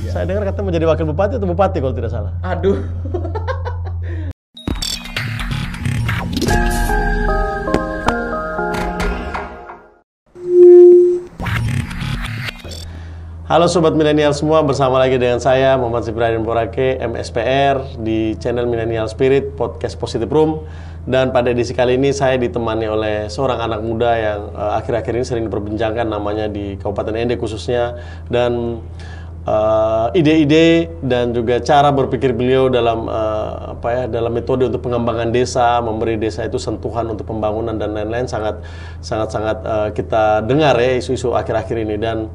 Saya dengar katanya mau jadi wakil bupati atau bupati kalau tidak salah. Aduh. Halo Sobat Milenial semua, bersama lagi dengan saya Muhammad Zibrahim Borake, MSPR di channel Millennial Spirit, podcast Positive Room. Dan pada edisi kali ini saya ditemani oleh seorang anak muda yang akhir-akhir ini sering diperbincangkan namanya di Kabupaten Ende khususnya. Dan ide-ide dan juga cara berpikir beliau dalam dalam metode untuk pengembangan desa, memberi desa itu sentuhan untuk pembangunan dan lain-lain sangat kita dengar ya isu-isu akhir-akhir ini. Dan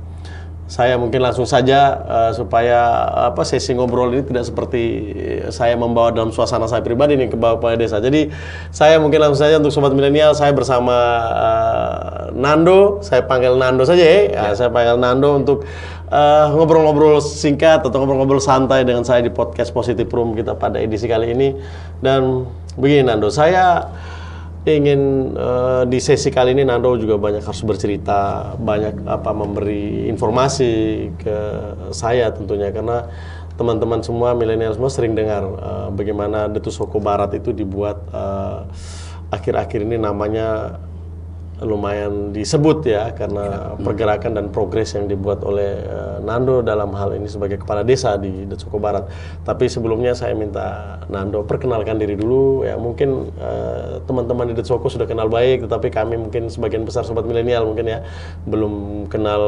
saya mungkin langsung saja supaya sesi ngobrol ini tidak seperti saya membawa dalam suasana saya pribadi nih ke Kepala Desa. Jadi saya mungkin langsung saja untuk Sobat Milenial, saya bersama Nando, saya panggil Nando saja ya. Saya panggil Nando untuk ngobrol-ngobrol singkat atau ngobrol-ngobrol santai dengan saya di podcast Positive Room kita pada edisi kali ini. Dan begini Nando, saya ingin di sesi kali ini Nando juga banyak harus bercerita, banyak memberi informasi ke saya tentunya, karena teman-teman semua milenial semua sering dengar bagaimana Detu Soko Barat itu dibuat akhir-akhir ini namanya lumayan disebut ya karena pergerakan dan progres yang dibuat oleh Nando dalam hal ini sebagai kepala desa di Detu Soko Barat. Tapi sebelumnya saya minta Nando perkenalkan diri dulu ya. Mungkin teman-teman di Detu Soko sudah kenal baik, tetapi kami mungkin sebagian besar sobat milenial mungkin ya belum kenal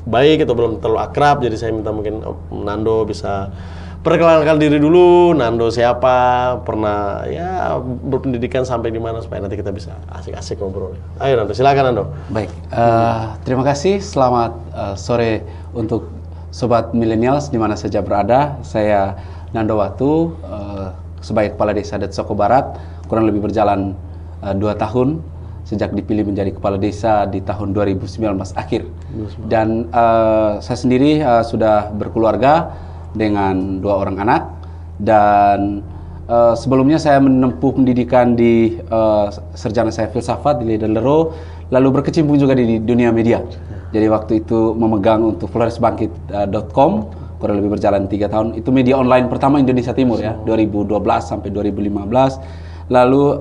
baik atau belum terlalu akrab. Jadi saya minta mungkin Nando bisa perkenalkan diri dulu. Nando siapa, pernah ya berpendidikan sampai di mana supaya nanti kita bisa asik-asik ngobrol. Ayo Nando, silakan Nando. Baik, terima kasih. Selamat sore untuk sobat milenials di mana saja berada. Saya Nando Watu, sebagai kepala desa Detu Soko Barat, kurang lebih berjalan 2 tahun sejak dipilih menjadi kepala desa di tahun 2019 akhir. Dan saya sendiri sudah berkeluarga dengan 2 orang anak, dan sebelumnya saya menempuh pendidikan di sarjana saya filsafat di Lero, lalu berkecimpung juga di dunia media. Jadi waktu itu memegang untuk floresbangkit.com, kurang lebih berjalan 3 tahun. Itu media online pertama Indonesia Timur ya, 2012 sampai 2015. Lalu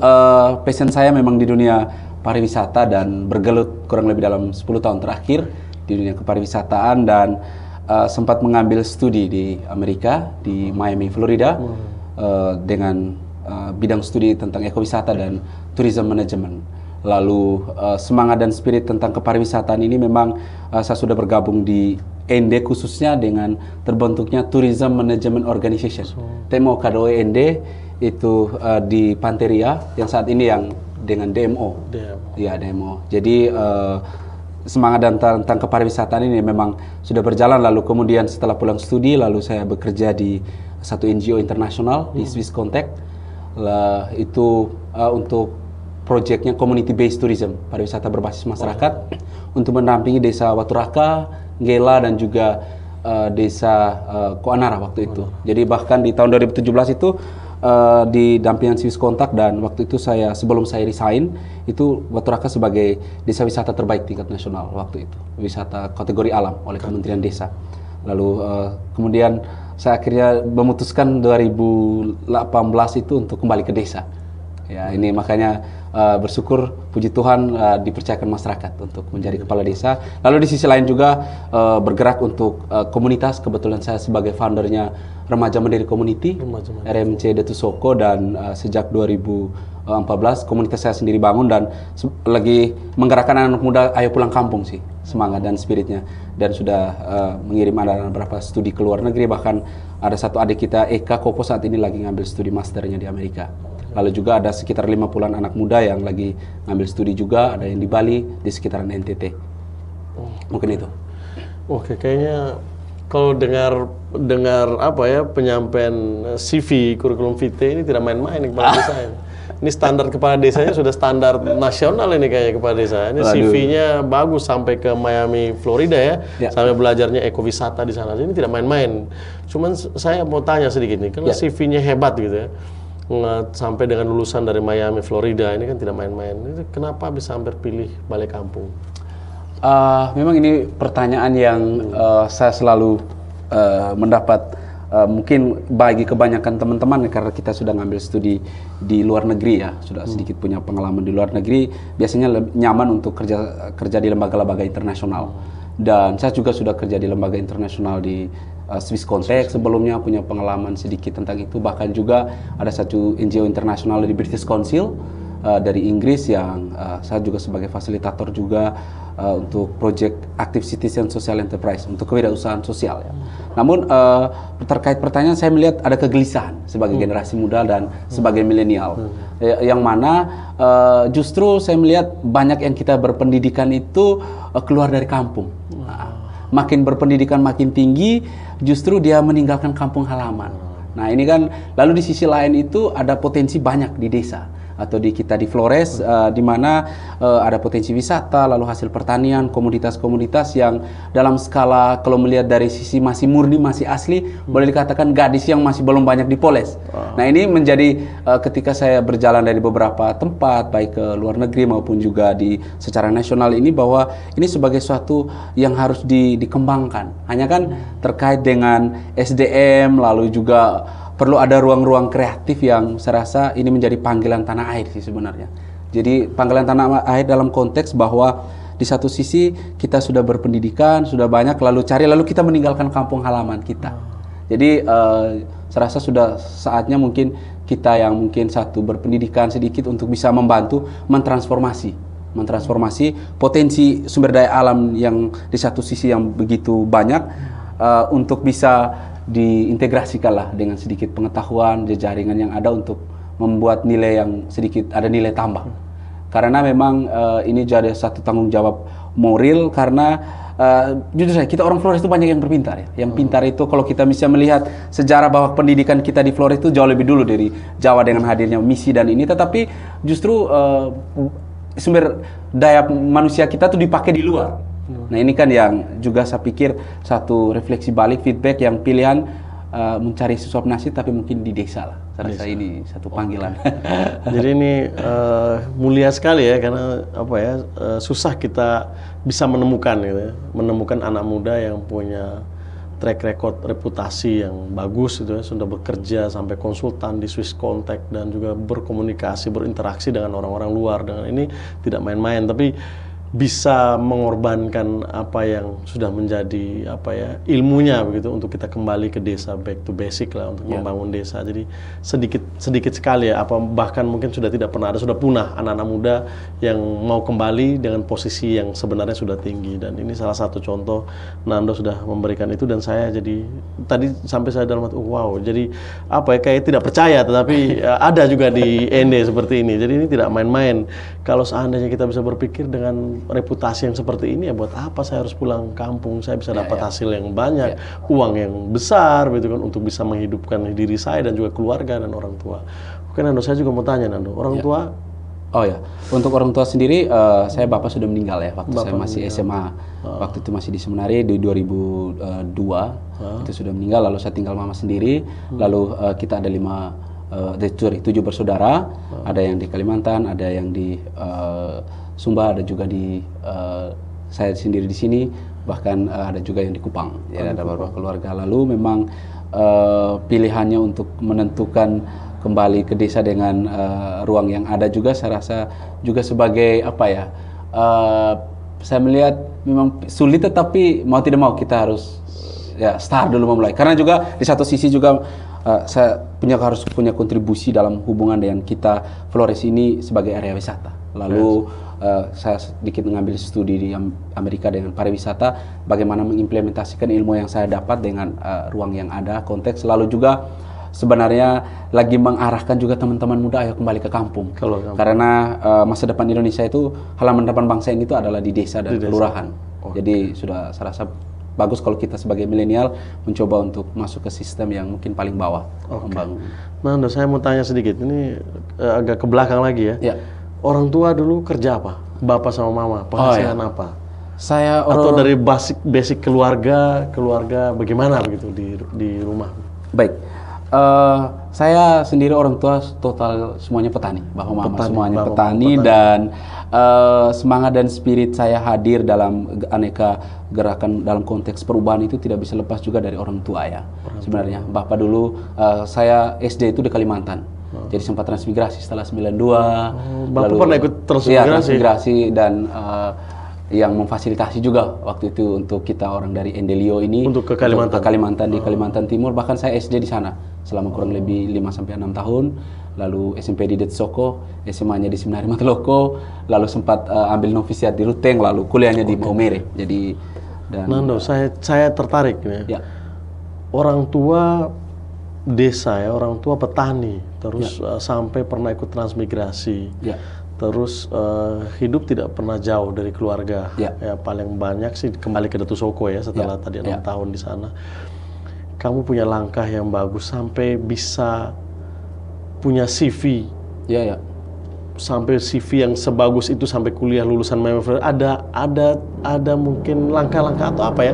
passion saya memang di dunia pariwisata dan bergelut kurang lebih dalam 10 tahun terakhir di dunia kepariwisataan, dan sempat mengambil studi di Amerika, di Miami, Florida, dengan bidang studi tentang ekowisata dan tourism management. Lalu semangat dan spirit tentang kepariwisataan ini memang saya sudah bergabung di ND khususnya dengan terbentuknya Tourism Management Organization. TMO KDOE ND itu di Panteria yang saat ini yang dengan DMO. Ya, DMO. Jadi semangat dan tentang kepariwisataan ini memang sudah berjalan. Lalu kemudian setelah pulang studi, lalu saya bekerja di satu NGO internasional di Swiss Contact. Itu untuk proyeknya community based tourism, pariwisata berbasis masyarakat, untuk mendampingi desa Waturaka, Gela, dan juga desa Koanara waktu itu. Jadi bahkan di tahun 2017 itu di dampingan Swiss Contact, dan waktu itu sebelum saya resign itu Waturaka sebagai desa wisata terbaik tingkat nasional waktu itu, wisata kategori alam oleh Kementerian Desa. Lalu kemudian saya akhirnya memutuskan 2018 itu untuk kembali ke desa. Ya, ini makanya bersyukur puji Tuhan dipercayakan masyarakat untuk menjadi kepala desa. Lalu di sisi lain juga bergerak untuk komunitas. Kebetulan saya sebagai foundernya Remaja Mandiri Community, RMC Detu Soko, dan sejak 2014 komunitas saya sendiri bangun dan lagi menggerakkan anak muda ayo pulang kampung sih, semangat dan spiritnya. Dan sudah mengirim ada beberapa studi ke luar negeri, bahkan ada satu adik kita Eka Kopo saat ini lagi ngambil studi masternya di Amerika. Lalu juga ada sekitar 50-an anak muda yang lagi ngambil studi juga, ada yang di Bali, di sekitaran NTT. Mungkin itu. Oke, kayaknya kalau dengar penyampaian CV kurikulum vitae ini tidak main-main nih kepala desa ini. Ini standar kepala desanya sudah standar nasional ini kayaknya kepala desa. Ini CV-nya bagus sampai ke Miami, Florida ya. Sampai belajarnya ekowisata di sana. Ini tidak main-main. Cuman saya mau tanya sedikit nih, karena CV-nya hebat gitu ya. Sampai dengan lulusan dari Miami, Florida, ini kan tidak main-main. Kenapa bisa hampir pilih balik kampung? Memang ini pertanyaan yang saya selalu mendapat mungkin bagi kebanyakan teman-teman karena kita sudah ngambil studi di luar negeri ya, sudah sedikit punya pengalaman di luar negeri, biasanya nyaman untuk kerja di lembaga-lembaga internasional. Dan saya juga sudah kerja di lembaga internasional di Swiss Contact sebelumnya, punya pengalaman sedikit tentang itu. Bahkan juga ada satu NGO internasional di British Council dari Inggris yang saya juga sebagai fasilitator juga untuk project Active Citizen Social Enterprise untuk kewirausahaan sosial ya. Namun terkait pertanyaan, saya melihat ada kegelisahan sebagai generasi muda dan sebagai milenial, yang mana justru saya melihat banyak yang kita berpendidikan itu keluar dari kampung. Makin berpendidikan makin tinggi, justru dia meninggalkan kampung halaman. Nah ini kan, lalu di sisi lain itu ada potensi banyak di desa atau di kita di Flores, di mana ada potensi wisata, lalu hasil pertanian, komoditas-komoditas yang dalam skala kalau melihat dari sisi masih murni, masih asli, boleh dikatakan gadis yang masih belum banyak dipoles. Nah ini menjadi ketika saya berjalan dari beberapa tempat, baik ke luar negeri maupun juga di secara nasional ini, bahwa ini sebagai suatu yang harus dikembangkan. Hanya kan terkait dengan SDM, lalu juga perlu ada ruang-ruang kreatif yang saya rasa ini menjadi panggilan tanah air sih sebenarnya. Jadi panggilan tanah air dalam konteks bahwa di satu sisi kita sudah berpendidikan, sudah banyak, lalu kita meninggalkan kampung halaman kita. Jadi saya rasa sudah saatnya mungkin kita yang mungkin satu berpendidikan sedikit untuk bisa membantu mentransformasi potensi sumber daya alam yang di satu sisi yang begitu banyak untuk bisa diintegrasikanlah dengan sedikit pengetahuan, jaringan yang ada untuk membuat nilai yang sedikit ada nilai tambah. Karena memang ini jadi satu tanggung jawab moral, karena jujur saja kita orang Flores itu banyak yang berpintar ya. Yang pintar itu kalau kita bisa melihat sejarah bahwa pendidikan kita di Flores itu jauh lebih dulu dari Jawa dengan hadirnya misi dan ini, tetapi justru sumber daya manusia kita tuh dipakai di luar. Nah ini kan yang juga saya pikir satu refleksi balik, feedback yang pilihan mencari sesuap nasi tapi mungkin di desa lah. Saya rasa ini satu panggilan. Jadi ini mulia sekali ya, karena apa ya, susah kita bisa menemukan gitu ya, menemukan anak muda yang punya track record reputasi yang bagus gitu ya, sudah bekerja sampai konsultan di Swiss Contact dan juga berkomunikasi, berinteraksi dengan orang-orang luar, dengan ini tidak main-main, tapi bisa mengorbankan apa yang sudah menjadi apa ya ilmunya begitu untuk kita kembali ke desa, back to basic lah, untuk membangun desa. Jadi sedikit sekali ya, apa bahkan mungkin sudah tidak pernah ada, sudah punah anak-anak muda yang mau kembali dengan posisi yang sebenarnya sudah tinggi. Dan ini salah satu contoh Nando sudah memberikan itu, dan saya jadi tadi sampai saya dalam hati, wow, jadi apa ya, kayak tidak percaya, tetapi ada juga di Ende seperti ini. Jadi ini tidak main-main. Kalau seandainya kita bisa berpikir dengan reputasi yang seperti ini, ya buat apa saya harus pulang kampung? Saya bisa dapat hasil yang banyak, uang yang besar gitu kan, untuk bisa menghidupkan diri saya dan juga keluarga dan orang tua. Oke Nando, saya juga mau tanya Nando, orang tua? Oh ya, untuk orang tua sendiri, saya bapak sudah meninggal ya waktu saya masih SMA. Waktu itu masih di seminari di 2002, itu sudah meninggal. Lalu saya tinggal mama sendiri. Lalu kita ada 7 bersaudara, ada yang di Kalimantan, ada yang di Sumba, ada juga di saya sendiri di sini, bahkan ada juga yang di Kupang. Ya, ada beberapa keluarga. Lalu memang pilihannya untuk menentukan kembali ke desa dengan ruang yang ada juga, saya rasa juga sebagai apa ya, saya melihat memang sulit, tetapi mau tidak mau kita harus ya start dulu memulai. Karena juga di satu sisi juga saya harus punya kontribusi dalam hubungan dengan kita Flores ini sebagai area wisata. Lalu saya sedikit mengambil studi di Amerika dengan pariwisata, bagaimana mengimplementasikan ilmu yang saya dapat dengan ruang yang ada, konteks. Lalu juga sebenarnya lagi mengarahkan juga teman-teman muda, ayo kembali ke kampung. Karena masa depan Indonesia itu, halaman depan bangsa ini itu adalah di desa dan kelurahan. Jadi sudah saya rasa bagus kalau kita sebagai milenial mencoba untuk masuk ke sistem yang mungkin paling bawah. Nah, saya mau tanya sedikit, ini agak ke belakang lagi ya. Orang tua dulu kerja apa? Bapak sama mama, penghasilan apa? Atau dari basic keluarga bagaimana begitu di rumah? Baik, Saya sendiri orang tua total semuanya petani, bapak mama semuanya petani. Dan semangat dan spirit saya hadir dalam aneka gerakan dalam konteks perubahan itu tidak bisa lepas juga dari orang tua ya. Sebenarnya bapak dulu saya SD itu di Kalimantan. Jadi sempat transmigrasi setelah 92. Bapak pernah ikut transmigrasi? Iya, transmigrasi dan yang memfasilitasi juga waktu itu untuk kita orang dari Endelio ini untuk ke Kalimantan. Ke Kalimantan di Kalimantan Timur, bahkan saya SD di sana selama kurang lebih 5 sampai 6 tahun. Lalu SMP di Detsoko, SMA-nya di Seminari Mateloko, lalu sempat ambil novisiat di Ruteng, lalu kuliahnya di Maumere. Jadi Nando, saya tertarik ya. Orang tua desa ya, orang tua petani, terus sampai pernah ikut transmigrasi. Terus hidup tidak pernah jauh dari keluarga. Ya paling banyak sih kembali ke Detsoko ya setelah tadi 6 tahun di sana. Kamu punya langkah yang bagus sampai bisa punya CV. Sampai CV yang sebagus itu sampai kuliah lulusan MFL. Ada mungkin langkah-langkah atau apa ya?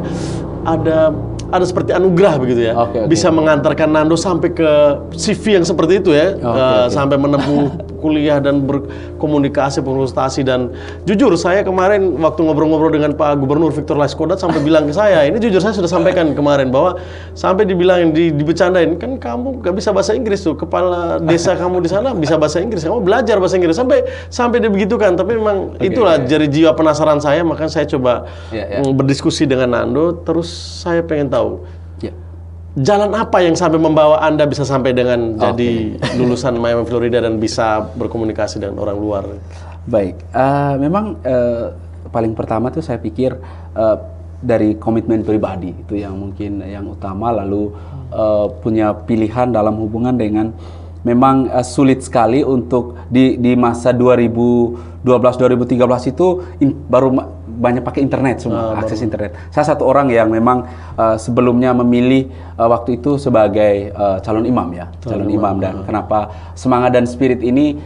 Ada seperti anugerah begitu ya. Bisa mengantarkan Nando sampai ke CV yang seperti itu ya. Sampai menempuh kuliah dan berkomunikasi, konsultasi. Dan jujur saya kemarin waktu ngobrol-ngobrol dengan Pak Gubernur Victor Laiskodat sampai bilang ke saya, ini jujur saya sudah sampaikan kemarin bahwa sampai dibilangin, dibecandain, kan kamu gak bisa bahasa Inggris tuh, kepala desa kamu di sana bisa bahasa Inggris, kamu belajar bahasa Inggris, sampai dia begitu kan. Tapi memang itulah jadi jiwa penasaran saya, makanya saya coba berdiskusi dengan Nando. Terus saya pengen tahu jalan apa yang sampai membawa Anda bisa sampai dengan jadi lulusan Miami Florida dan bisa berkomunikasi dengan orang luar? Baik, memang paling pertama tuh saya pikir dari komitmen pribadi itu yang mungkin yang utama, lalu punya pilihan dalam hubungan dengan memang sulit sekali untuk di masa 2012-2013 itu baru banyak pakai internet semua, akses internet. Saya satu orang yang memang sebelumnya memilih waktu itu sebagai calon imam ya, calon imam. Dan kenapa semangat dan spirit ini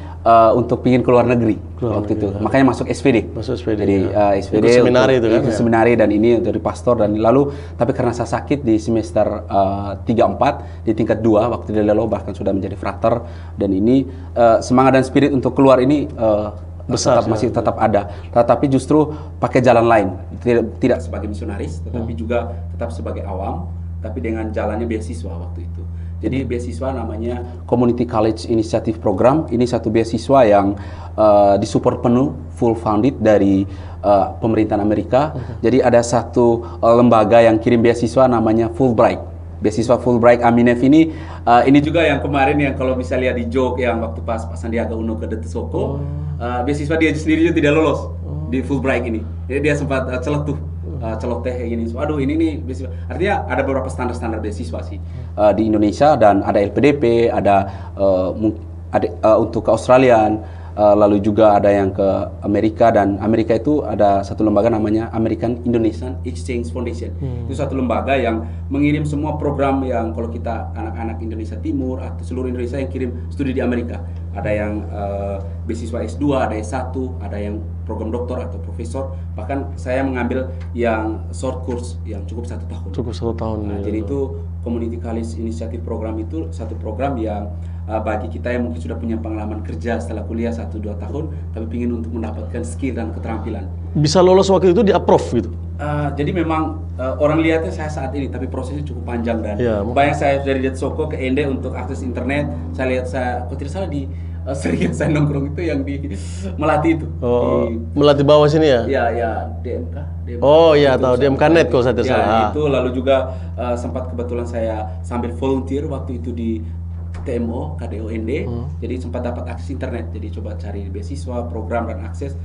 untuk pingin keluar negeri waktu itu. Makanya masuk SPD. Jadi SPD itu seminari itu kan? Seminari dan ini dari pastor. Dan lalu tapi karena saya sakit di semester 3-4 di tingkat 2 waktu di Lelo, bahkan sudah menjadi frater, dan ini semangat dan spirit untuk keluar ini besar, masih tetap ada, tetapi justru pakai jalan lain, tidak sebagai misionaris, tetapi juga tetap sebagai awam, tapi dengan jalannya beasiswa waktu itu. Jadi beasiswa namanya Community College Initiative Program. Ini satu beasiswa yang disupport penuh, full funded dari pemerintahan Amerika. Jadi ada satu lembaga yang kirim beasiswa namanya Fulbright. Beasiswa Fulbright Aminef ini juga yang kemarin yang kalau bisa lihat di joke yang waktu pas Sandiaga Uno ke Detsoko, beasiswa dia sendiri juga tidak lolos di Fulbright ini. Jadi dia sempat celoteh kayak gini. So, aduh ini nih beasiswa. Artinya ada beberapa standar-standar beasiswa sih di Indonesia, dan ada LPDP, ada untuk ke Australian, lalu juga ada yang ke Amerika, dan Amerika itu ada satu lembaga namanya American Indonesian Exchange Foundation. Itu satu lembaga yang mengirim semua program yang kalau kita anak-anak Indonesia Timur atau seluruh Indonesia yang kirim studi di Amerika. Ada yang beasiswa S2, ada S1, ada yang program doktor atau profesor. Bahkan saya mengambil yang short course yang cukup 1 tahun. Cukup 1 tahun. Nah, jadi itu Community College Initiative Program itu satu program yang bagi kita yang mungkin sudah punya pengalaman kerja setelah kuliah 1-2 tahun, tapi ingin untuk mendapatkan skill dan keterampilan. Bisa lolos waktu itu di approve gitu? Jadi memang orang lihatnya saya saat ini, tapi prosesnya cukup panjang. Dan banyak saya dari Detsoko ke Ende untuk akses internet. Saya lihat, kalau tidak salah di sering saya nongkrong itu yang di Melati itu. Melati bawah sini ya? Ya DMK. Oh iya, tahu DMK.net kalau saya tidak salah. Itu lalu juga sempat kebetulan saya sambil volunteer waktu itu di TMO, KDOND, jadi sempat dapat akses internet, jadi coba cari beasiswa, program dan akses.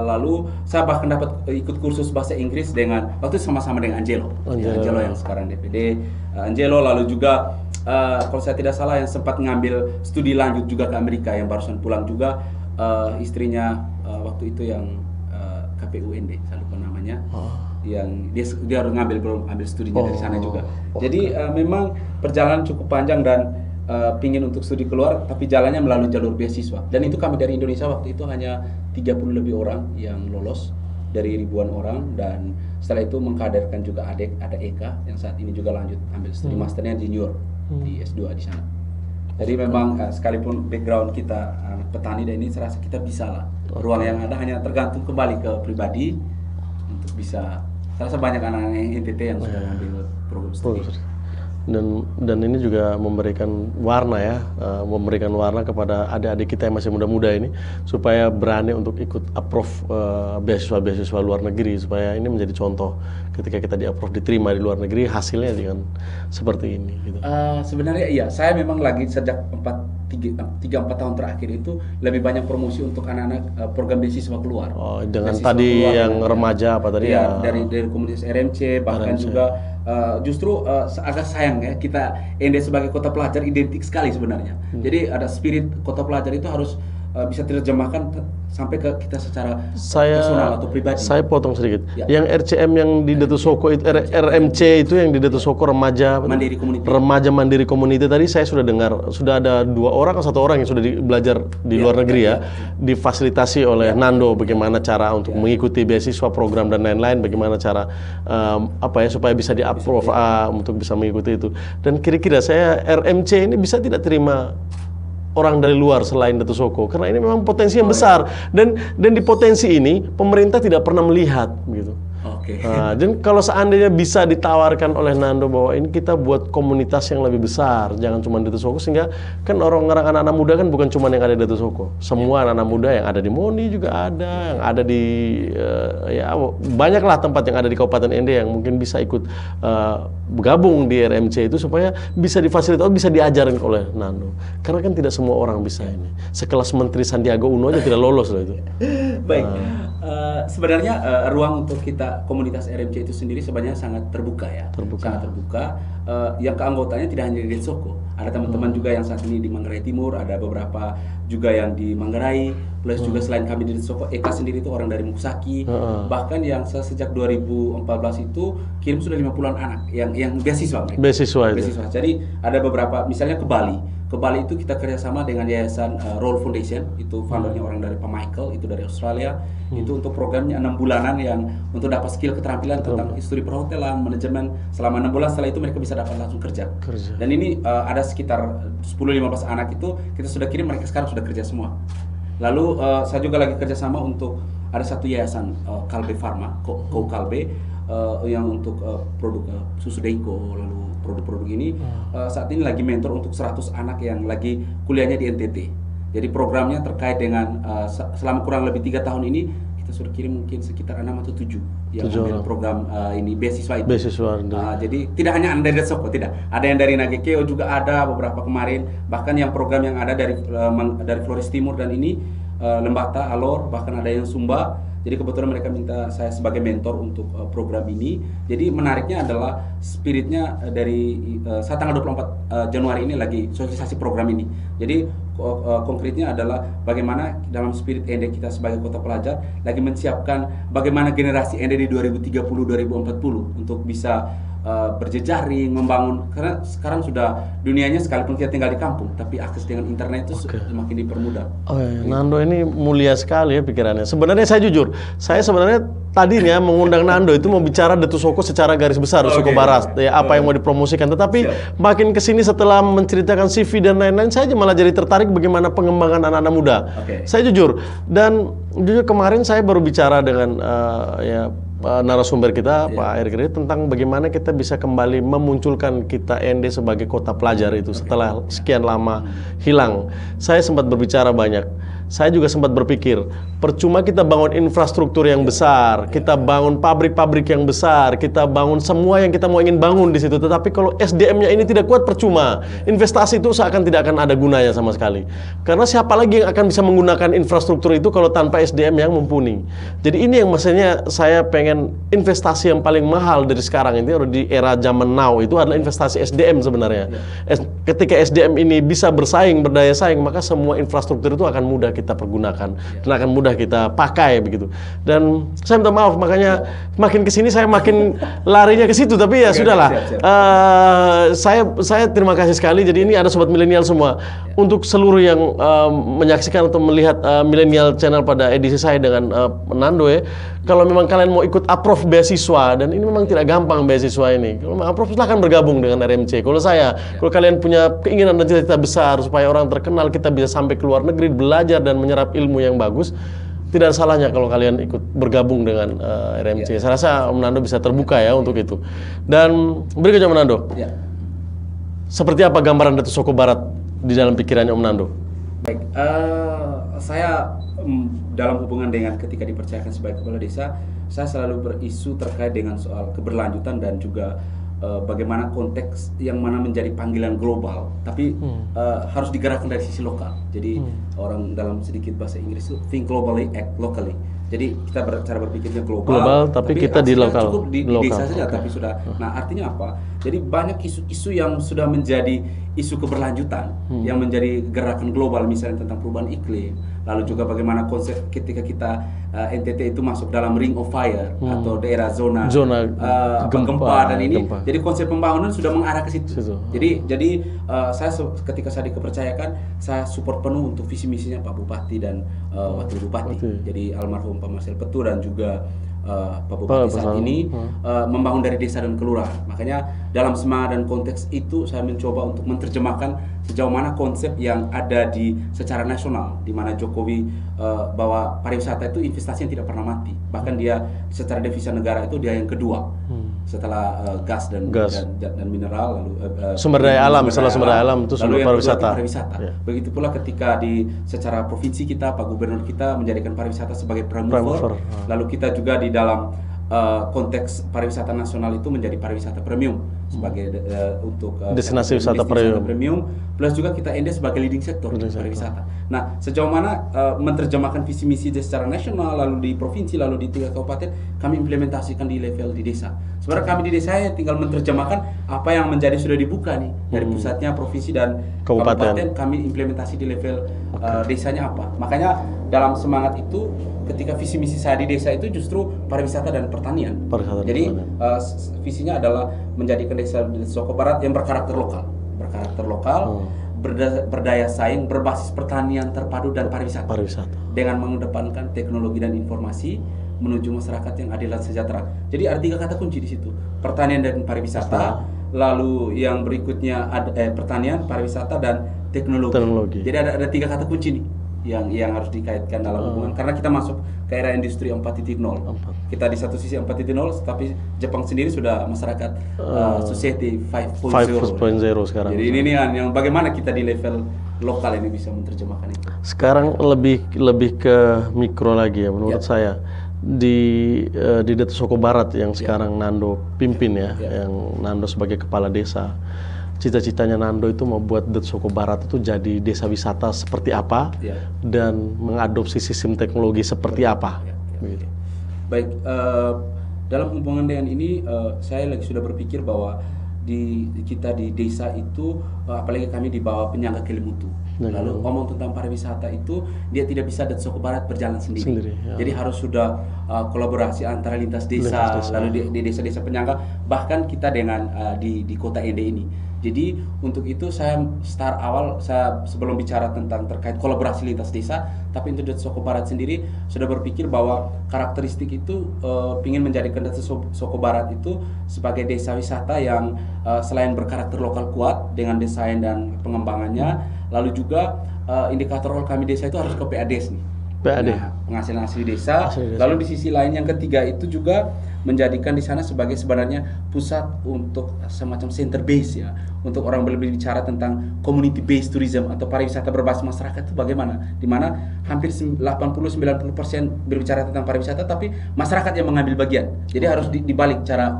Lalu saya bahkan dapat ikut kursus bahasa Inggris dengan waktu itu sama-sama dengan Angelo yang sekarang DPD, Angelo. Lalu juga kalau saya tidak salah yang sempat ngambil studi lanjut juga ke Amerika, yang barusan pulang juga istrinya waktu itu yang KPUND, saya lupa namanya. Yang dia harus ambil studinya dari sana juga. Jadi memang perjalanan cukup panjang dan pingin untuk studi keluar, tapi jalannya melalui jalur beasiswa. Dan itu kami dari Indonesia waktu itu hanya 30 lebih orang yang lolos. dari ribuan orang, dan setelah itu mengkaderkan juga ada Eka yang saat ini juga lanjut ambil studi masternya di New York di S2 di sana. Jadi memang sekalipun background kita anak petani dan ini serasa kita bisa lah. Ruang yang ada hanya tergantung kembali ke pribadi untuk bisa. Serasa banyak anak-anak NTT yang sudah ambil program studi. Dan ini juga memberikan warna ya, memberikan warna kepada adik-adik kita yang masih muda-muda ini supaya berani untuk ikut approve beasiswa-beasiswa luar negeri, supaya ini menjadi contoh ketika kita di-approve diterima di luar negeri, hasilnya dengan seperti ini gitu. Sebenarnya iya, saya memang lagi sejak 3-4 tahun terakhir itu lebih banyak promosi untuk anak-anak program beasiswa keluar. Oh, dengan beasiswa tadi keluar, yang remaja apa tadi ya? Dari komunitas RMC, bahkan RMC. juga justru agak sayang ya, kita ND sebagai kota pelajar identik sekali sebenarnya. Jadi ada spirit kota pelajar itu harus bisa diterjemahkan sampai ke kita secara personal atau pribadi. Saya potong sedikit. Ya. Yang RCM yang di Datu Soko itu, RMC itu yang di Datu Soko remaja mandiri community tadi saya sudah dengar, sudah ada 2 orang atau 1 orang yang sudah belajar di luar negeri ya, difasilitasi oleh Nando bagaimana cara untuk mengikuti beasiswa program dan lain-lain, bagaimana cara supaya bisa di-approve untuk bisa mengikuti itu. Dan kira-kira saya RMC ini bisa tidak terima orang dari luar selain Datu Soko, karena ini memang potensi yang besar, dan di potensi ini pemerintah tidak pernah melihat gitu. Dan kalau seandainya bisa ditawarkan oleh Nando bahwa ini kita buat komunitas yang lebih besar, jangan cuma Datu Soko, sehingga kan orang-orang anak-anak muda kan bukan cuma yang ada di Datu Soko, semua anak-anak muda yang ada di Moni juga ada, yang ada di banyaklah tempat yang ada di Kabupaten ND yang mungkin bisa ikut bergabung di RMC itu supaya bisa difasilitasi, bisa diajarin oleh Nando. Karena kan tidak semua orang bisa ini. Sekelas Menteri Sandiaga Uno aja tidak lolos loh itu. Baik. Sebenarnya ruang untuk kita komunitas RMC itu sendiri sebenarnya sangat terbuka ya. Sangat terbuka. Yang keanggotanya tidak hanya di Soko. Ada teman-teman juga yang saat ini di Manggarai Timur, ada beberapa juga yang di Manggarai, plus juga selain kami di Soko, Eka sendiri itu orang dari Muksaki. Bahkan yang sejak 2014 itu kirim sudah 50-an anak yang beasiswa mereka. Beasiswa itu. Jadi ada beberapa, misalnya ke Bali. Ke Bali itu kita kerjasama dengan Yayasan Roll Foundation, itu foundernya orang dari Pak Michael, itu dari Australia. Itu untuk programnya 6 bulanan yang untuk dapat skill keterampilan tentang industri perhotelan, manajemen. Selama 6 bulan setelah itu mereka bisa dapat langsung kerja. Dan ini ada sekitar 10-15 anak itu kita sudah kirim, mereka sekarang sudah kerja semua. Lalu saya juga lagi kerjasama untuk ada satu yayasan Kalbe Pharma, Kalbe, yang untuk produk susu Denko, lalu produk-produk ini saat ini lagi mentor untuk 100 anak yang lagi kuliahnya di NTT. Jadi programnya terkait dengan selama kurang lebih 3 tahun ini kita sudah kirim mungkin sekitar 6 atau 7 yang ambil program ini beasiswa itu. Jadi tidak hanya dari Soko, tidak. Ada yang dari Nagekeo juga ada beberapa kemarin, bahkan yang program yang ada dari Flores Timur dan ini Lembata, Alor, bahkan ada yang Sumba. Jadi kebetulan mereka minta saya sebagai mentor untuk program ini. Jadi menariknya adalah spiritnya dari saat tanggal 24 Januari ini lagi sosialisasi program ini. Jadi konkretnya adalah bagaimana dalam spirit ND kita sebagai kota pelajar lagi menyiapkan bagaimana generasi ND di 2030-2040 untuk bisa berjejaring, membangun, karena sekarang sudah dunianya sekalipun kita tinggal di kampung, tapi akses dengan internet itu semakin dipermudah. Nando ini mulia sekali ya pikirannya. Sebenarnya saya jujur, saya sebenarnya tadinya mengundang Nando itu mau bicara Datu Soko secara garis besar, Soko Barat, ya apa yang mau dipromosikan. Tetapi makin kesini setelah menceritakan CV dan lain-lain, saya malah jadi tertarik bagaimana pengembangan anak-anak muda. Saya jujur, dan jujur kemarin saya baru bicara dengan narasumber kita Pak Erick Ridho tentang bagaimana kita bisa kembali memunculkan kita ND sebagai kota pelajar itu setelah sekian lama hilang. Saya sempat berbicara banyak. Saya juga sempat berpikir, percuma kita bangun infrastruktur yang besar, kita bangun pabrik-pabrik yang besar, kita bangun semua yang kita mau ingin bangun di situ. Tetapi kalau SDM-nya ini tidak kuat, percuma. Investasi itu seakan tidak akan ada gunanya sama sekali. Karena siapa lagi yang akan bisa menggunakan infrastruktur itu kalau tanpa SDM yang mumpuni. Jadi ini yang maksudnya saya pengen investasi yang paling mahal dari sekarang ini di era zaman now itu adalah investasi SDM sebenarnya. Ketika SDM ini bisa bersaing, berdaya saing, maka semua infrastruktur itu akan mudah kita pergunakan dan akan mudah kita pakai begitu. Dan saya minta maaf, makanya makin kesini saya makin larinya ke situ, tapi ya sudahlah. Saya terima kasih sekali. Jadi ini ada sobat milenial semua. Untuk seluruh yang menyaksikan atau melihat milenial channel pada edisi saya dengan Nando ya. Kalau memang kalian mau ikut approve beasiswa, dan ini memang tidak gampang beasiswa ini. Kalau mau approve silahkan bergabung dengan RMC. Kalau kalau kalian punya keinginan dan cita-cita besar supaya orang terkenal, kita bisa sampai ke luar negeri belajar dan menyerap ilmu yang bagus. Tidak ada salahnya kalau kalian ikut bergabung dengan RMC. Saya rasa Om Nando bisa terbuka ya untuk itu. Dan berikutnya Om Nando. Seperti apa gambaran Datuk Soko Barat di dalam pikirannya Om Nando? Baik, saya dalam hubungan dengan ketika dipercayakan sebagai kepala desa, saya selalu berisu terkait dengan soal keberlanjutan dan juga bagaimana konteks yang mana menjadi panggilan global, tapi harus digerakkan dari sisi lokal. Jadi orang dalam sedikit bahasa Inggris itu think globally, act locally. Jadi kita cara berpikirnya global tapi kita di lokal, cukup di desa saja, tapi sudah. Nah, artinya apa? Jadi banyak isu-isu yang sudah menjadi isu keberlanjutan yang menjadi gerakan global, misalnya tentang perubahan iklim, lalu juga bagaimana konsep ketika kita NTT itu masuk dalam ring of fire atau daerah zona gempa dan ini. Jadi konsep pembangunan sudah mengarah ke situ. Jadi saya ketika saya dikepercayakan, saya support penuh untuk visi misinya Pak Bupati dan Wakil Bupati. Jadi almarhum Pak Marcel Petu dan juga Pak Bupati saat ini membangun dari desa dan kelurahan. Makanya dalam semangat dan konteks itu saya mencoba untuk menerjemahkan sejauh mana konsep yang ada secara nasional, di mana Jokowi bahwa pariwisata itu investasi yang tidak pernah mati. Bahkan dia secara devisa negara itu dia yang kedua setelah gas dan mineral, lalu sumber daya alam, sumber daya alam itu sumber pariwisata. Begitu pula ketika secara provinsi kita, Pak Gubernur kita menjadikan pariwisata sebagai prime mover. Lalu kita juga di dalam konteks pariwisata nasional itu menjadi pariwisata premium sebagai untuk destinasi wisata premium, plus juga kita sebagai leading sector pariwisata. Nah, sejauh mana menerjemahkan visi misi secara nasional, lalu di provinsi, lalu di 3 kabupaten, kami implementasikan di level di desa. Sebenarnya kami di desa tinggal menerjemahkan apa yang menjadi sudah dibuka nih dari pusatnya, provinsi dan kabupaten, kami implementasi di level desanya apa. Makanya dalam semangat itu, ketika visi misi saya di desa itu justru pariwisata dan pertanian. Jadi visinya adalah menjadikan desa Soko Barat yang berkarakter lokal, berdaya saing, berbasis pertanian terpadu dan pariwisata. Dengan mengedepankan teknologi dan informasi menuju masyarakat yang adil dan sejahtera. Jadi ada 3 kata kunci di situ: pertanian dan pariwisata. Lalu yang berikutnya ada pertanian, pariwisata dan teknologi. Jadi ada 3 kata kunci nih yang harus dikaitkan dalam hubungan, karena kita masuk ke era industri 4.0. Kita di satu sisi 4.0, tapi Jepang sendiri sudah masyarakat society 5.0 sekarang. Jadi ini yang bagaimana kita di level lokal ini bisa menerjemahkan itu. Sekarang lebih ke mikro lagi ya menurut saya. Di Datuk Soko Barat yang sekarang Nando pimpin yang Nando sebagai kepala desa. Cita-citanya Nando itu membuat Datuk Soko Barat itu jadi desa wisata seperti apa dan mengadopsi sistem teknologi seperti apa. Baik, dalam hubungan dengan ini saya lagi sudah berpikir bahwa kita di desa itu, apalagi kami di bawah penyangga Kelimutu. Lalu ngomong tentang pariwisata itu, dia tidak bisa Datuk Soko Barat berjalan sendiri. Jadi harus sudah kolaborasi antara lintas desa. Lalu di desa-desa penyangga, bahkan kita dengan di kota Ende ini. Jadi untuk itu saya sebelum bicara tentang terkait kolaborasi lintas desa, tapi untuk Datuk Soko Barat sendiri sudah berpikir bahwa karakteristik itu ingin menjadikan Datuk Soko Barat itu sebagai desa wisata yang selain berkarakter lokal kuat dengan desain dan pengembangannya, lalu juga indikator kami desa itu harus ke PADES nih. Penghasilan asli desa. Lalu di sisi lain yang ketiga itu juga menjadikan di sana sebagai sebenarnya pusat untuk semacam center base ya, untuk orang lebih bicara tentang community based tourism atau pariwisata berbasis masyarakat itu bagaimana, di mana hampir 80-90% berbicara tentang pariwisata tapi masyarakat yang mengambil bagian. Jadi harus dibalik cara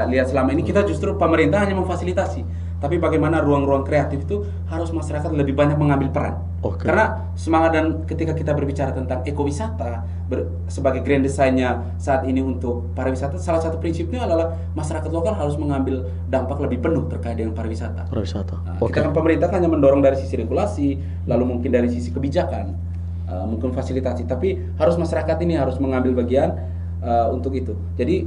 lihat selama ini kita justru pemerintah hanya memfasilitasi. Tapi bagaimana ruang-ruang kreatif itu harus masyarakat lebih banyak mengambil peran. Karena semangat dan ketika kita berbicara tentang ekowisata sebagai grand desainnya saat ini untuk pariwisata, salah satu prinsipnya adalah masyarakat lokal harus mengambil dampak lebih penuh terkait dengan pariwisata. Kita kan pemerintah hanya mendorong dari sisi regulasi, lalu mungkin dari sisi kebijakan. mungkin fasilitasi, tapi harus masyarakat ini harus mengambil bagian untuk itu. Jadi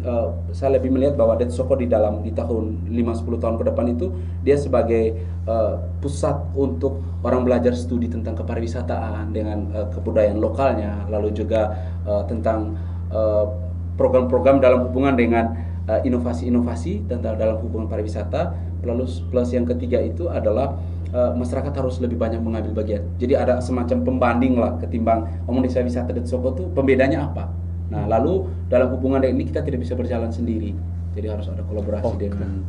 saya lebih melihat bahwa Det Soko di tahun 5-10 tahun ke depan itu dia sebagai pusat untuk orang belajar studi tentang kepariwisataan dengan kebudayaan lokalnya, lalu juga tentang program-program dalam hubungan dengan inovasi-inovasi tentang dalam hubungan pariwisata. Plus yang ketiga itu adalah masyarakat harus lebih banyak mengambil bagian. Jadi ada semacam pembanding lah ketimbang omong desa wisata Det Soko itu pembedanya apa. Nah, lalu dalam hubungan ini kita tidak bisa berjalan sendiri, jadi harus ada kolaborasi dengan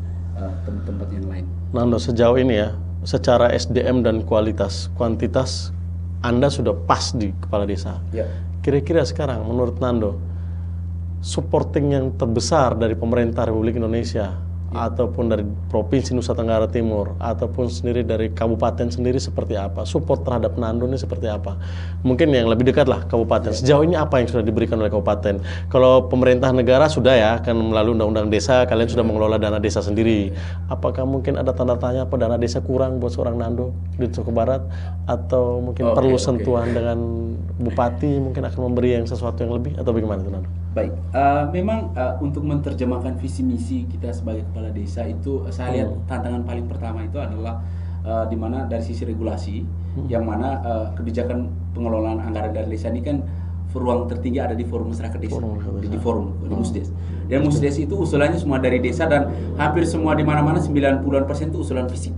tempat-tempat yang lain. Nando, sejauh ini ya, secara SDM dan kuantitas Anda sudah pas di kepala desa. Ya. Kira-kira sekarang menurut Nando, supporting yang terbesar dari pemerintah Republik Indonesia ataupun dari Provinsi Nusa Tenggara Timur ataupun sendiri dari kabupaten sendiri seperti apa? Support terhadap Nando ini seperti apa? Mungkin yang lebih dekat lah kabupaten. Sejauh ini apa yang sudah diberikan oleh kabupaten? Kalau pemerintah negara sudah ya, kan melalui undang-undang desa kalian sudah mengelola dana desa sendiri. Apakah mungkin ada tanda tanya apa dana desa kurang buat seorang Nando di Soko Barat, atau mungkin perlu sentuhan dengan bupati, mungkin akan memberi yang sesuatu yang lebih, atau bagaimana itu Nando? Baik, memang untuk menerjemahkan visi misi kita sebagai kepala desa itu saya lihat tantangan paling pertama itu adalah di mana dari sisi regulasi, yang mana kebijakan pengelolaan anggaran dari desa ini kan ruang tertinggi ada di forum masyarakat desa, di forum di Musdes. Dan Musdes itu usulannya semua dari desa dan hampir semua di mana-mana 90% itu usulan fisik.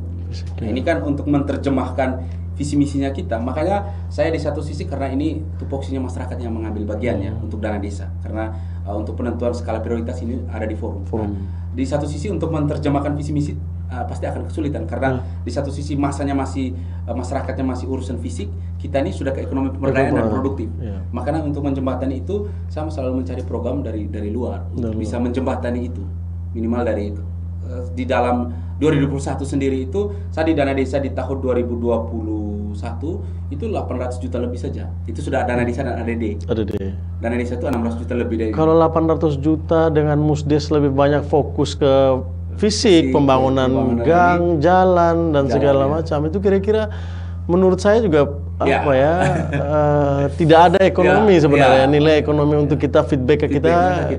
Nah, ini kan untuk menerjemahkan visi misinya kita, makanya saya di satu sisi karena ini tupoksinya masyarakat yang mengambil bagiannya untuk dana desa, karena untuk penentuan skala prioritas ini ada di forum. Nah, di satu sisi untuk menerjemahkan visi misi pasti akan kesulitan karena di satu sisi masyarakatnya masih urusan fisik, kita ini sudah ke ekonomi pemberdayaan dan produktif. Makanya untuk menjembatani itu saya selalu mencari program dari luar untuk bisa menjembatani itu, minimal dari di dalam 2021 sendiri itu saya di dana desa di tahun 2021 itu 800 juta lebih saja. Itu sudah dana desa dan ADD. Dana desa itu 16 juta lebih dari. Kalau 800 juta dengan Musdes lebih banyak fokus ke fisik, pembangunan gang, jalan dan segala macam, itu kira-kira menurut saya juga tidak ada ekonomi sebenarnya, nilai ekonomi untuk kita feedback ke kita.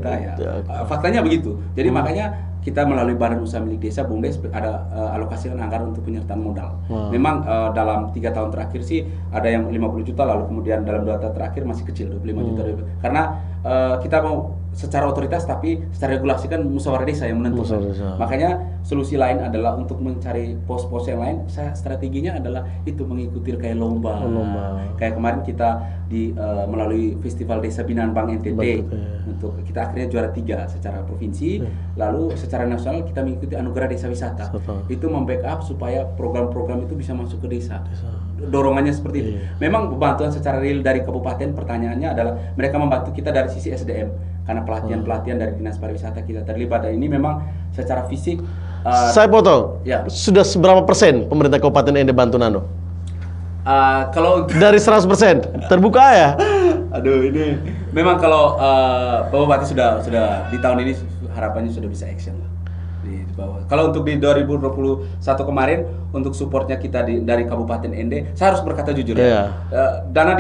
Faktanya begitu. Jadi makanya kita melalui Badan Usaha Milik Desa BUMDes ada alokasikan anggaran untuk penyertaan modal. Memang dalam 3 tahun terakhir sih ada yang 50 juta, lalu kemudian dalam 2 tahun terakhir masih kecil 25 juta. Karena kita mau secara otoritas, tapi secara regulasi kan musyawarah desa yang menentukan. Makanya solusi lain adalah untuk mencari pos-pos yang lain. Strateginya adalah itu mengikuti kayak lomba. Kayak kemarin kita melalui Festival Desa Binaan Bank NTT, untuk kita akhirnya juara 3 secara provinsi. Lalu secara nasional kita mengikuti Anugerah Desa Wisata. Itu membackup supaya program-program itu bisa masuk ke desa. Dorongannya seperti itu. Memang bantuan secara real dari kabupaten, pertanyaannya adalah mereka membantu kita dari sisi SDM, karena pelatihan-pelatihan dari Dinas Pariwisata kita terlibat, dan ini memang secara fisik. Saya potong. Sudah seberapa persen pemerintah Kabupaten Ende bantu Nando? Kalau dari 100% terbuka ya? Aduh, ini memang kalau Pak Bupati sudah di tahun ini harapannya sudah bisa action lah di bawah. Kalau untuk di 2021 kemarin untuk supportnya kita dari Kabupaten Ende, saya harus berkata jujur ya. Dana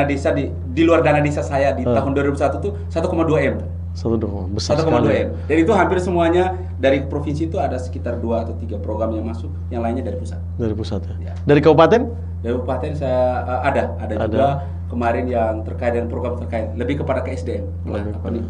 desa di luar dana desa saya di tahun 2001 tuh 1,2 M. 1,2 M. Dan itu hampir semuanya dari provinsi, itu ada sekitar 2 atau 3 program yang masuk, yang lainnya dari pusat. Dari pusat ya. Dari kabupaten? Dari kabupaten saya ada juga kemarin yang terkait dengan program terkait lebih kepada ke SDM,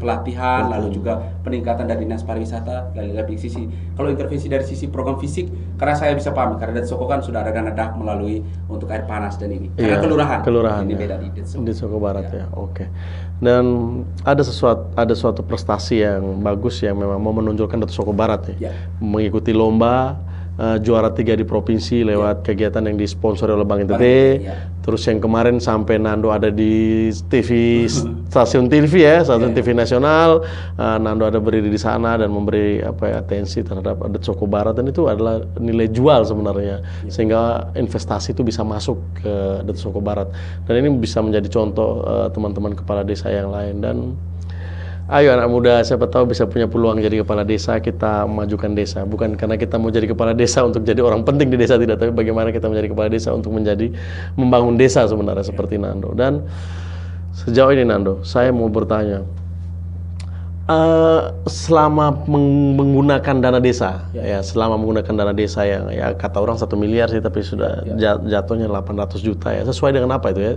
pelatihan, lalu juga peningkatan dari Dinas Pariwisata, dari lebih sisi. Kalau intervensi dari sisi program fisik, karena saya bisa paham karena dari Soko kan sudah ada dana DAK melalui untuk air panas dan ini. Karena kelurahan ini beda di Soko Barat ya. Oke. Dan ada suatu prestasi yang bagus yang memang mau menonjolkan dari Soko Barat ya. Mengikuti lomba juara 3 di provinsi lewat kegiatan yang disponsori oleh Bank NTT. Terus yang kemarin sampai Nando ada di TV, stasiun TV ya, stasiun TV nasional. Nando ada berdiri di sana dan memberi atensi terhadap adat Soko Barat, dan itu adalah nilai jual sebenarnya, sehingga investasi itu bisa masuk ke adat Soko Barat. Dan ini bisa menjadi contoh teman-teman kepala desa yang lain. Dan Ayo anak muda, siapa tahu bisa punya peluang jadi kepala desa, kita memajukan desa. Bukan karena kita mau jadi kepala desa untuk jadi orang penting di desa, tidak, tapi bagaimana kita menjadi kepala desa untuk membangun desa sebenarnya seperti Nando. Dan sejauh ini Nando, saya mau bertanya, selama menggunakan dana desa, selama menggunakan dana desa yang ya kata orang 1 miliar sih, tapi sudah jatuhnya 800 juta ya, sesuai dengan apa itu ya?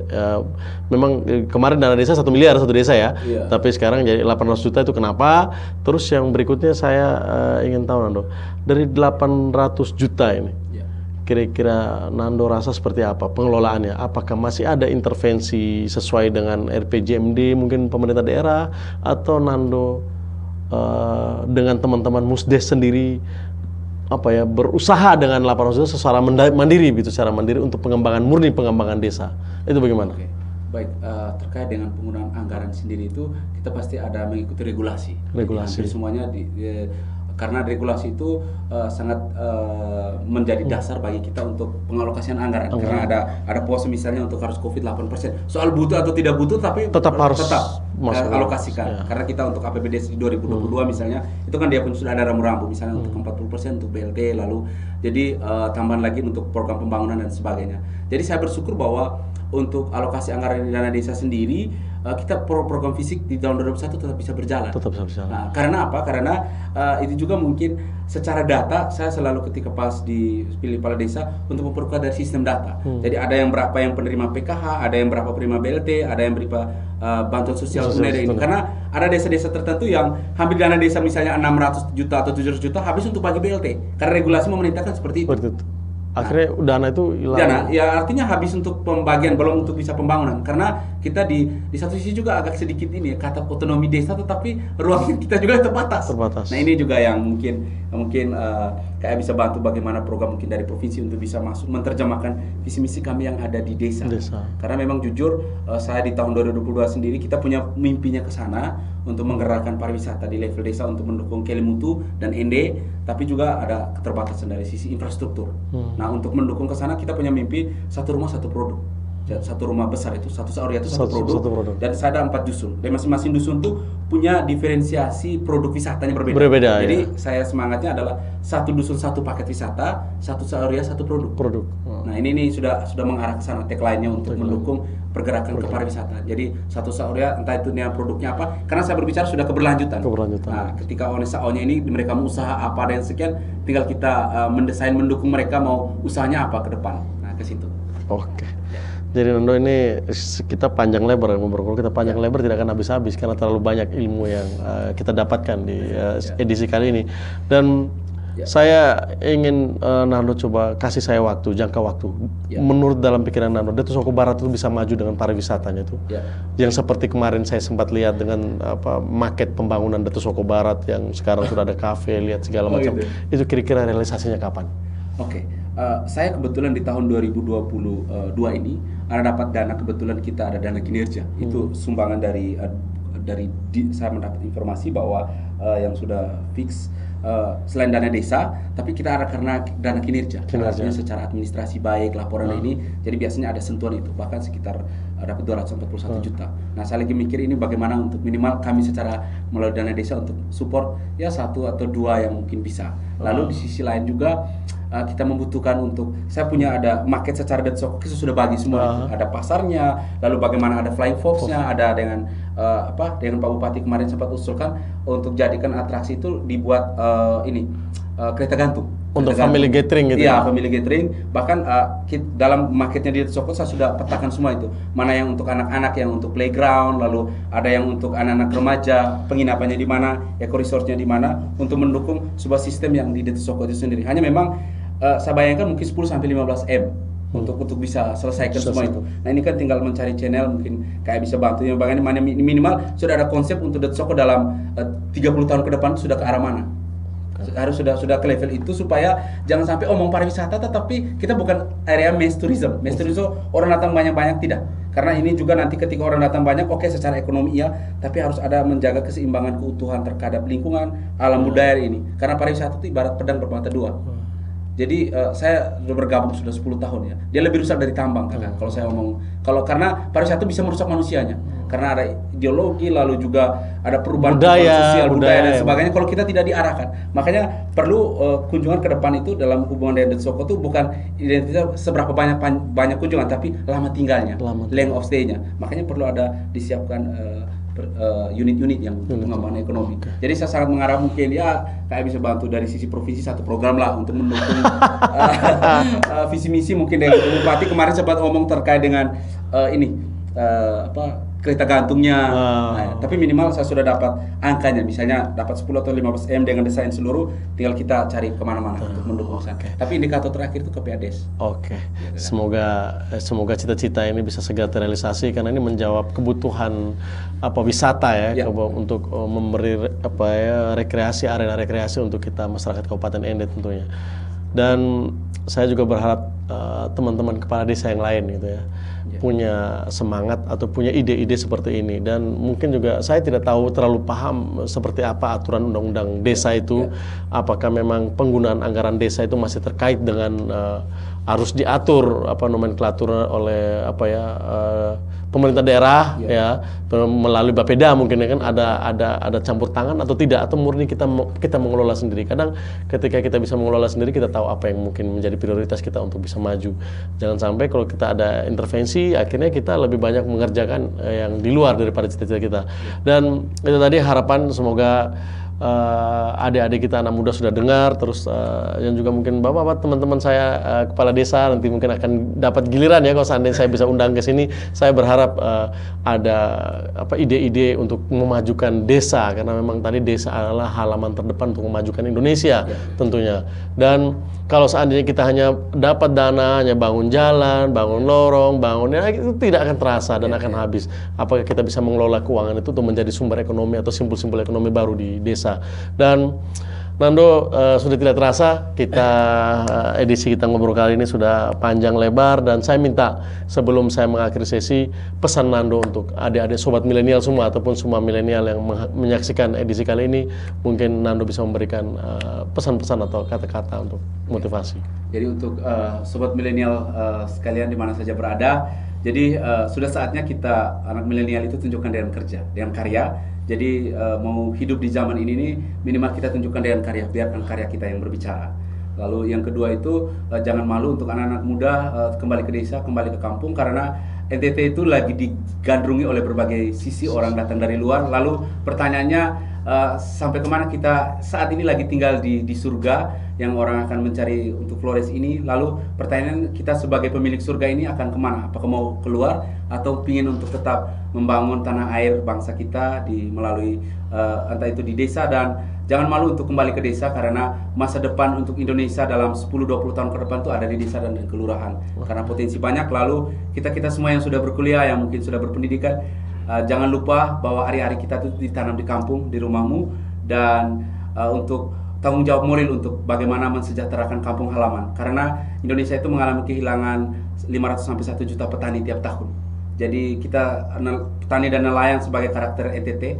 Memang kemarin dana desa 1 miliar satu desa ya, tapi sekarang jadi 800 juta itu kenapa? Terus yang berikutnya saya ingin tahu Nando, dari 800 juta ini, kira-kira Nando rasa seperti apa pengelolaannya? Apakah masih ada intervensi sesuai dengan RPJMD mungkin pemerintah daerah, atau Nando dengan teman-teman Musdes sendiri berusaha dengan 800 juta secara mandiri gitu, secara mandiri untuk murni pengembangan desa? Itu bagaimana? Baik, terkait dengan penggunaan anggaran sendiri itu kita pasti ada mengikuti regulasi. Hampir semuanya karena regulasi itu sangat menjadi dasar bagi kita untuk pengalokasian anggaran. Karena ada pos misalnya untuk harus COVID 8%. Soal butuh atau tidak butuh tapi tetap harus alokasikan. Karena kita untuk APBD di 2022 misalnya, itu kan dia pun sudah ada rambu-rambu misalnya untuk 40% untuk BLT, lalu jadi tambahan lagi untuk program pembangunan dan sebagainya. Jadi saya bersyukur bahwa untuk alokasi anggaran di dana desa sendiri, kita program fisik di tahun 2021 tetap bisa berjalan. Nah, karena apa? Karena itu juga mungkin secara data, saya selalu ketika pas dipilih kepala desa untuk memperkuat dari sistem data. Jadi ada yang berapa yang penerima PKH, ada yang berapa penerima BLT, ada yang berapa bantuan sosial tunai ini. Karena ada desa-desa tertentu yang hampir dana desa misalnya 600 juta atau 700 juta habis untuk bagi BLT. Karena regulasi memerintahkan seperti itu. Akhirnya dana itu hilang. Dana, ya artinya habis untuk pembagian, belum untuk bisa pembangunan. Karena kita di satu sisi juga agak sedikit ini ya, kata otonomi desa, tetapi ruang kita juga terbatas. Nah ini juga yang mungkin kayak bisa bantu bagaimana program mungkin dari provinsi untuk bisa masuk menerjemahkan visi misi kami yang ada di desa. Karena memang jujur saya di tahun 2022 sendiri kita punya mimpinya ke sana untuk menggerakkan pariwisata di level desa untuk mendukung Kelimutu dan Ende, tapi juga ada keterbatasan dari sisi infrastruktur. Nah untuk mendukung ke sana kita punya mimpi satu rumah satu produk. Satu rumah besar itu, satu sauria itu satu produk. Dan saya ada 4 dusun. Dan masing-masing dusun tuh punya diferensiasi produk wisatanya berbeda. Jadi saya semangatnya adalah satu dusun satu paket wisata, satu sauria satu produk. Nah ini sudah mengarah ke sana tagline-nya untuk mendukung pergerakan ke pariwisata. Jadi satu sauria entah itu produknya apa, karena saya berbicara sudah keberlanjutan. Nah ketika Onesao-nya ini mereka mau usaha apa dan sekian, tinggal kita mendesain mendukung mereka mau usahanya apa ke depan. Nah ke situ. Oke. Jadi Nando ini kita panjang lebar tidak akan habis-habis karena terlalu banyak ilmu yang kita dapatkan di edisi kali ini. Dan saya ingin Nando coba kasih saya jangka waktu. Menurut dalam pikiran Nando, Datuk Soko Barat itu bisa maju dengan pariwisatanya itu. Yang seperti kemarin saya sempat lihat dengan maket pembangunan Datuk Soko Barat yang sekarang sudah ada kafe, lihat segala macam. Itu kira-kira realisasinya kapan? Saya kebetulan di tahun 2022 ini dapat dana, kebetulan kita ada dana kinerja. Itu sumbangan dari saya mendapat informasi bahwa yang sudah fix selain dana desa, tapi kita ada karena dana kinerja. Artinya secara administrasi baik, laporan ini, jadi biasanya ada sentuhan itu, bahkan sekitar dapat 241 juta. Nah saya lagi mikir ini bagaimana untuk minimal kami secara melalui dana desa untuk support ya 1 atau 2 yang mungkin bisa. Lalu di sisi lain juga kita membutuhkan untuk, saya punya ada market secara Datuk Soko kita sudah bagi semua, ada pasarnya, lalu bagaimana ada flying fox-nya, ada dengan dengan Pak Bupati kemarin sempat usulkan untuk jadikan atraksi itu dibuat kereta gantung. Untuk family gathering gitu. Iya, family gathering. Bahkan dalam marketnya di Datuk Soko saya sudah petakan semua itu. Mana yang untuk anak-anak, yang untuk playground, lalu ada yang untuk anak-anak remaja, penginapannya di mana, eco-resortnya di mana, untuk mendukung sebuah sistem yang di Datuk Soko itu sendiri. Hanya memang saya bayangkan mungkin 10-15 M untuk bisa selesaikan semua itu. Nah ini kan tinggal mencari channel mungkin kayak bisa bantu yang bagaimana minimal sudah ada konsep untuk Datuk Soko dalam 30 tahun ke depan sudah ke arah mana. Harus sudah ke level itu supaya jangan sampai omong pariwisata tetapi kita bukan area mass tourism. Mass tourism orang datang banyak-banyak, tidak. Karena ini juga nanti ketika orang datang banyak, oke, secara ekonomi iya, tapi harus ada menjaga keseimbangan keutuhan terhadap lingkungan, alam budaya ini. Karena pariwisata itu ibarat pedang bermata dua. Jadi saya sudah bergabung sudah 10 tahun ya. Dia lebih rusak dari tambang kan. Kalau saya ngomong, karena pariwisata bisa merusak manusianya. Karena ada ideologi, lalu juga ada perubahan sosial, budaya dan sebagainya. Kalau kita tidak diarahkan, makanya perlu kunjungan ke depan itu dalam hubungan dengan Soko itu bukan identitas seberapa banyak kunjungan, tapi lama tinggalnya, length of stay-nya. Makanya perlu ada disiapkan unit-unit yang pengembangan ekonomi. Jadi saya sangat mengharap mungkin ya kayak bisa bantu dari sisi provinsi satu program lah untuk mendukung visi misi mungkin dengan Bupati. Kemarin sempat ngomong terkait dengan kereta gantungnya. Nah, tapi minimal saya sudah dapat angkanya, misalnya dapat 10 atau 15 M dengan desain seluruh, tinggal kita cari kemana-mana untuk mendukung sana. Tapi indikator terakhir itu KPADES. Semoga cita-cita ini bisa segera terrealisasi karena ini menjawab kebutuhan wisata ya. Untuk memberi rekreasi, arena rekreasi untuk kita masyarakat Kabupaten Ende tentunya. Dan saya juga berharap teman-teman kepala desa yang lain gitu ya punya semangat atau punya ide-ide seperti ini. Dan mungkin juga saya tidak tahu terlalu paham seperti apa aturan undang-undang desa itu. Apakah memang penggunaan anggaran desa itu masih terkait dengan harus diatur nomenklatur oleh pemerintah daerah ya melalui Bapeda mungkin ya kan ada campur tangan atau tidak, atau murni kita mengelola sendiri. Kadang ketika kita bisa mengelola sendiri kita tahu apa yang mungkin menjadi prioritas kita untuk bisa maju. Jangan sampai kalau kita ada intervensi akhirnya kita lebih banyak mengerjakan yang di luar daripada cita-cita kita. Dan itu tadi harapan semoga adik-adik kita anak muda sudah dengar, terus yang juga mungkin bapak-bapak teman-teman saya kepala desa nanti mungkin akan dapat giliran ya kalau seandainya saya bisa undang ke sini. Saya berharap ada ide-ide untuk memajukan desa, karena memang tadi desa adalah halaman terdepan untuk memajukan Indonesia tentunya. Dan kalau seandainya kita hanya dapat dana, hanya bangun jalan, bangun lorong, itu tidak akan terasa dan akan habis. Apakah kita bisa mengelola keuangan itu untuk menjadi sumber ekonomi atau simpul-simpul ekonomi baru di desa. Dan Nando, sudah tidak terasa kita edisi kita ngobrol kali ini sudah panjang lebar, dan saya minta sebelum saya mengakhiri sesi pesan Nando untuk adik-adik sobat milenial semua ataupun semua milenial yang menyaksikan edisi kali ini, mungkin Nando bisa memberikan pesan-pesan atau kata-kata untuk motivasi. Jadi untuk sobat milenial sekalian di mana saja berada, jadi sudah saatnya kita anak milenial itu tunjukkan dengan kerja, dengan karya. Jadi mau hidup di zaman ini nih, minimal kita tunjukkan dengan karya, biarkan karya kita yang berbicara. Lalu yang kedua itu jangan malu untuk anak-anak muda kembali ke desa, kembali ke kampung, karena NTT itu lagi digandrungi oleh berbagai sisi orang datang dari luar. Lalu pertanyaannya sampai kemana kita saat ini lagi tinggal di surga yang orang akan mencari untuk Flores ini. Lalu pertanyaan kita sebagai pemilik surga ini akan kemana? Apakah mau keluar atau ingin untuk tetap membangun tanah air bangsa kita melalui entah itu di desa. Dan jangan malu untuk kembali ke desa, karena masa depan untuk Indonesia dalam 10-20 tahun ke depan itu ada di desa dan kelurahan, karena potensi banyak. Lalu kita semua yang sudah berkuliah, yang mungkin sudah berpendidikan, jangan lupa bahwa hari-hari kita itu ditanam di kampung, di rumahmu, dan untuk tanggung jawab moral untuk bagaimana mensejahterakan kampung halaman, karena Indonesia itu mengalami kehilangan 500 sampai 1 juta petani tiap tahun. Jadi kita petani dan nelayan sebagai karakter NTT,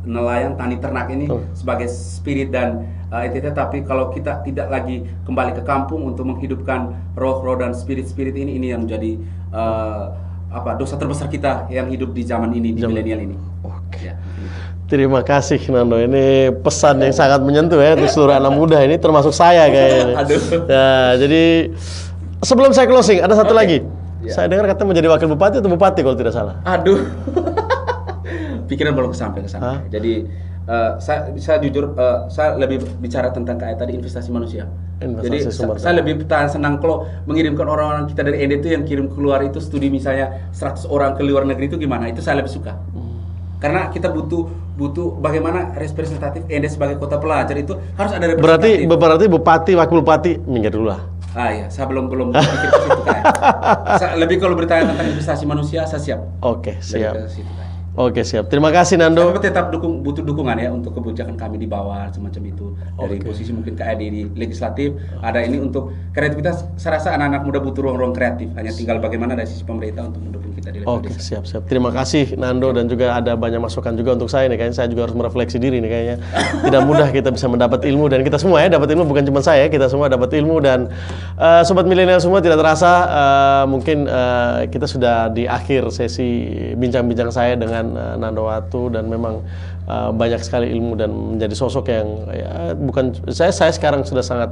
nelayan, tani, ternak ini sebagai spirit dan NTT. Tapi kalau kita tidak lagi kembali ke kampung untuk menghidupkan roh-roh dan spirit-spirit ini yang menjadi dosa terbesar kita yang hidup di zaman ini, di milenial ini. Oke. Terima kasih Nando, ini pesan yang sangat menyentuh ya untuk seluruh anak muda ini, termasuk saya kayaknya. Aduh. Nah, jadi sebelum saya closing ada satu lagi. Saya dengar katanya menjadi wakil bupati atau bupati kalau tidak salah. Aduh. Pikiran belum sampai ke sana. Jadi saya jujur, saya lebih bicara tentang kayak tadi investasi manusia. Jadi saya lebih senang kalau mengirimkan orang-orang kita dari ND itu yang kirim keluar itu studi misalnya 100 orang ke luar negeri itu gimana? Itu saya lebih suka. Karena kita butuh bagaimana representatif ND sebagai kota pelajar itu harus ada representatif. Berarti bupati, wakil bupati minggir dulu lah. Iya, saya belum berpikir ke situ kan. Lebih kalau bertanya tentang investasi manusia, saya siap. Oke, siap. Oke, siap. Terima kasih Nando. Tapi tetap butuh dukungan ya untuk kebijakan kami di bawah semacam itu. Dari posisi mungkin kayak di legislatif ada ini untuk kreativitas. Saya rasa anak-anak muda butuh ruang-ruang kreatif. Hanya tinggal bagaimana dari sisi pemerintah untuk mendukung kita di level Oke, desa. siap. Terima kasih Nando, dan juga ada banyak masukan juga untuk saya nih. Kayaknya saya juga harus merefleksi diri nih kayaknya. Tidak mudah kita bisa mendapat ilmu, dan kita semua ya dapat ilmu, bukan cuma saya, kita semua dapat ilmu. Dan sobat milenial semua, tidak terasa mungkin kita sudah di akhir sesi bincang-bincang saya dengan Nando Watu, dan memang banyak sekali ilmu dan menjadi sosok yang ya, bukan saya sekarang sudah sangat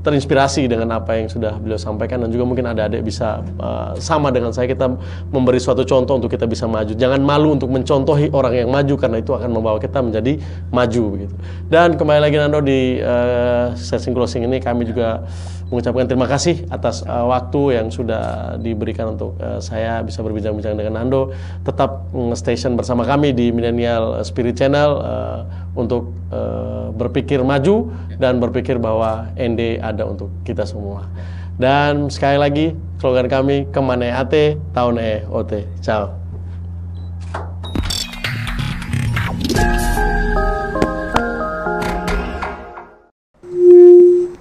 terinspirasi dengan apa yang sudah beliau sampaikan, dan juga mungkin adik-adik bisa sama dengan saya, kita memberi suatu contoh untuk kita bisa maju. Jangan malu untuk mencontohi orang yang maju, karena itu akan membawa kita menjadi maju begitu. Dan kembali lagi Nando, di sesi closing ini kami juga mengucapkan terima kasih atas waktu yang sudah diberikan untuk saya bisa berbincang-bincang dengan Nando. Tetap station bersama kami di Millennial Spirit Channel untuk berpikir maju dan berpikir bahwa ND ada untuk kita semua. Dan sekali lagi slogan kami, Kemane Ate, Tahun Ote. Ciao.